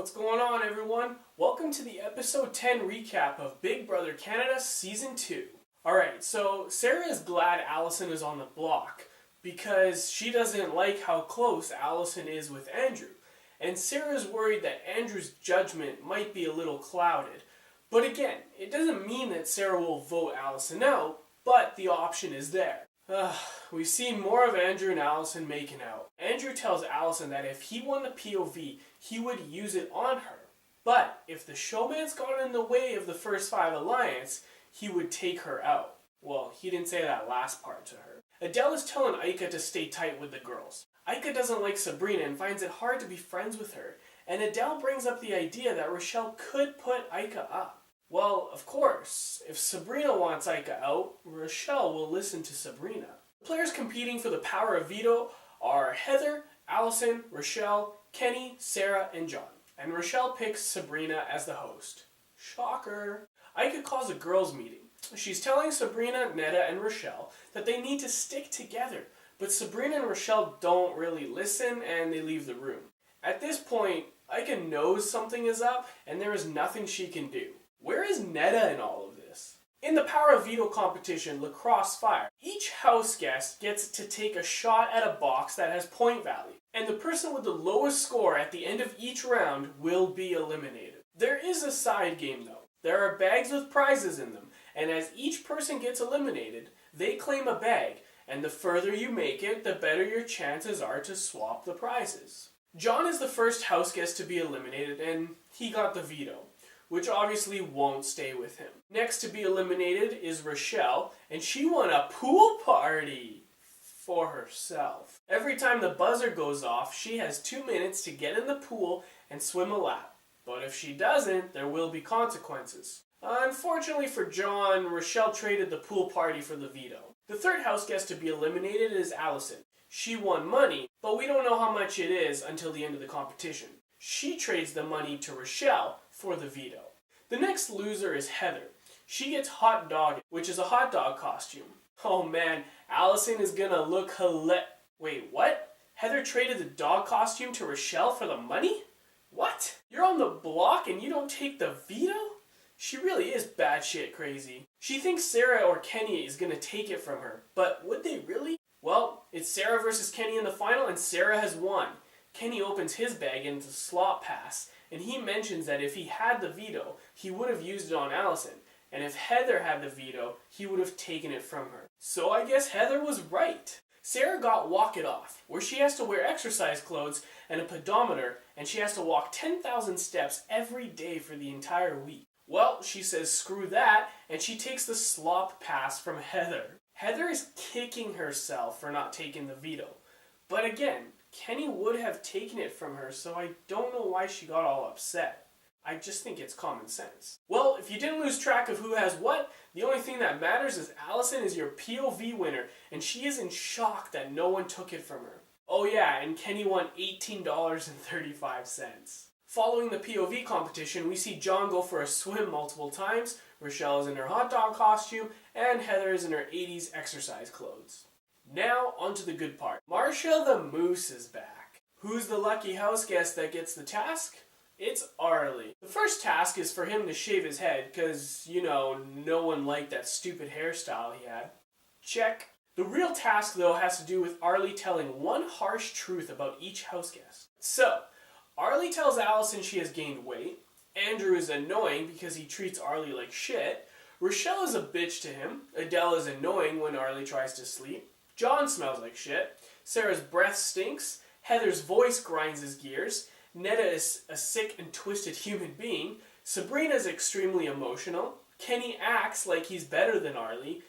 What's going on, everyone? Welcome to the episode 10 recap of Big Brother Canada Season 2. Alright, so Sarah is glad Allison is on the block because she doesn't like how close Allison is with Andrew. And Sarah's worried that Andrew's judgment might be a little clouded. But again, it doesn't mean that Sarah will vote Allison out, but the option is there. We've seen more of Andrew and Allison making out. Andrew tells Allison that if he won the POV, he would use it on her. But if the showman's got in the way of the first 5 alliance, he would take her out. Well, he didn't say that last part to her. Adele is telling Ika to stay tight with the girls. Ika doesn't like Sabrina and finds it hard to be friends with her. And Adele brings up the idea that Rochelle could put Ika up. Well, of course, if Sabrina wants Ika out, Rochelle will listen to Sabrina. The players competing for the power of veto are Heather, Allison, Rochelle, Kenny, Sarah, and John. And Rochelle picks Sabrina as the host. Shocker. Ika calls a girls' meeting. She's telling Sabrina, Netta, and Rochelle that they need to stick together, but Sabrina and Rochelle don't really listen and they leave the room. At this point, Ika knows something is up and there is nothing she can do. Where is Netta in all of this? In the Power of Veto competition, Lacrosse Fire, each house guest gets to take a shot at a box that has point value, and the person with the lowest score at the end of each round will be eliminated. There is a side game though. There are bags with prizes in them, and as each person gets eliminated, they claim a bag, and the further you make it, the better your chances are to swap the prizes. John is the first house guest to be eliminated, and he got the veto, which obviously won't stay with him. Next to be eliminated is Rochelle, and she won a pool party for herself. Every time the buzzer goes off, she has 2 minutes to get in the pool and swim a lap. But if she doesn't, there will be consequences. Unfortunately for John, Rochelle traded the pool party for the veto. The third house guest to be eliminated is Allison. She won money, but we don't know how much it is until the end of the competition. She trades the money to Rochelle for the veto. The next loser is Heather. She gets hot dog, which is a hot dog costume. Oh man, Allison is gonna look Wait, what? Heather traded the dog costume to Rochelle for the money? What? You're on the block and you don't take the veto? She really is batshit crazy. She thinks Sarah or Kenny is gonna take it from her, but would they really? Well, it's Sarah versus Kenny in the final and Sarah has won. Kenny opens his bag and it's a slot pass, and he mentions that if he had the veto, he would have used it on Allison, and if Heather had the veto, he would have taken it from her. So I guess Heather was right. Sarah got Walk It Off, where she has to wear exercise clothes and a pedometer, and she has to walk 10,000 steps every day for the entire week. Well, she says screw that, and she takes the slop pass from Heather. Heather is kicking herself for not taking the veto. But again, Kenny would have taken it from her, so I don't know why she got all upset. I just think it's common sense. Well, if you didn't lose track of who has what, the only thing that matters is Allison is your POV winner, and she is in shock that no one took it from her. Oh yeah, and Kenny won $18.35. Following the POV competition, we see John go for a swim multiple times, Rochelle is in her hot dog costume, and Heather is in her 80s exercise clothes. Now, onto the good part. Marsha the Moose is back. Who's the lucky house guest that gets the task? It's Arlie. The first task is for him to shave his head, because, no one liked that stupid hairstyle he had. Check. The real task, though, has to do with Arlie telling one harsh truth about each house guest. So, Arlie tells Allison she has gained weight. Andrew is annoying because he treats Arlie like shit. Rochelle is a bitch to him. Adele is annoying when Arlie tries to sleep. John smells like shit. Sarah's breath stinks. Heather's voice grinds his gears. Netta is a sick and twisted human being. Sabrina is extremely emotional. Kenny acts like he's better than Arlie.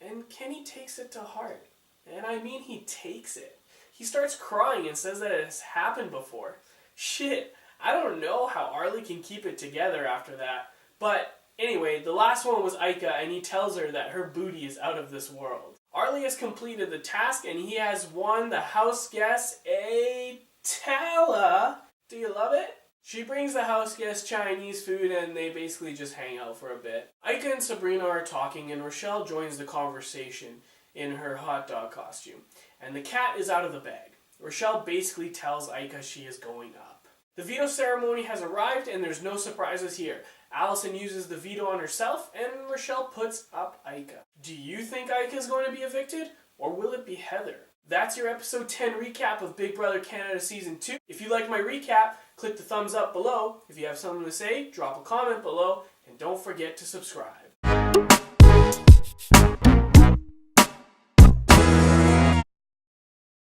And Kenny takes it to heart. And I mean he takes it. He starts crying and says that it has happened before. Shit, I don't know how Arlie can keep it together after that. But anyway, the last one was Ika, and he tells her that her booty is out of this world. Arlie has completed the task and he has won the house guest a Tala. Do you love it? She brings the house guest Chinese food and they basically just hang out for a bit. Ika and Sabrina are talking and Rochelle joins the conversation in her hot dog costume. And the cat is out of the bag. Rochelle basically tells Ika she is going up. The veto ceremony has arrived and there's no surprises here. Allison uses the veto on herself and Rochelle puts up Ika. Do you think Ika is going to be evicted or will it be Heather? That's your episode 10 recap of Big Brother Canada Season 2. If you like my recap, click the thumbs up below. If you have something to say, drop a comment below and don't forget to subscribe.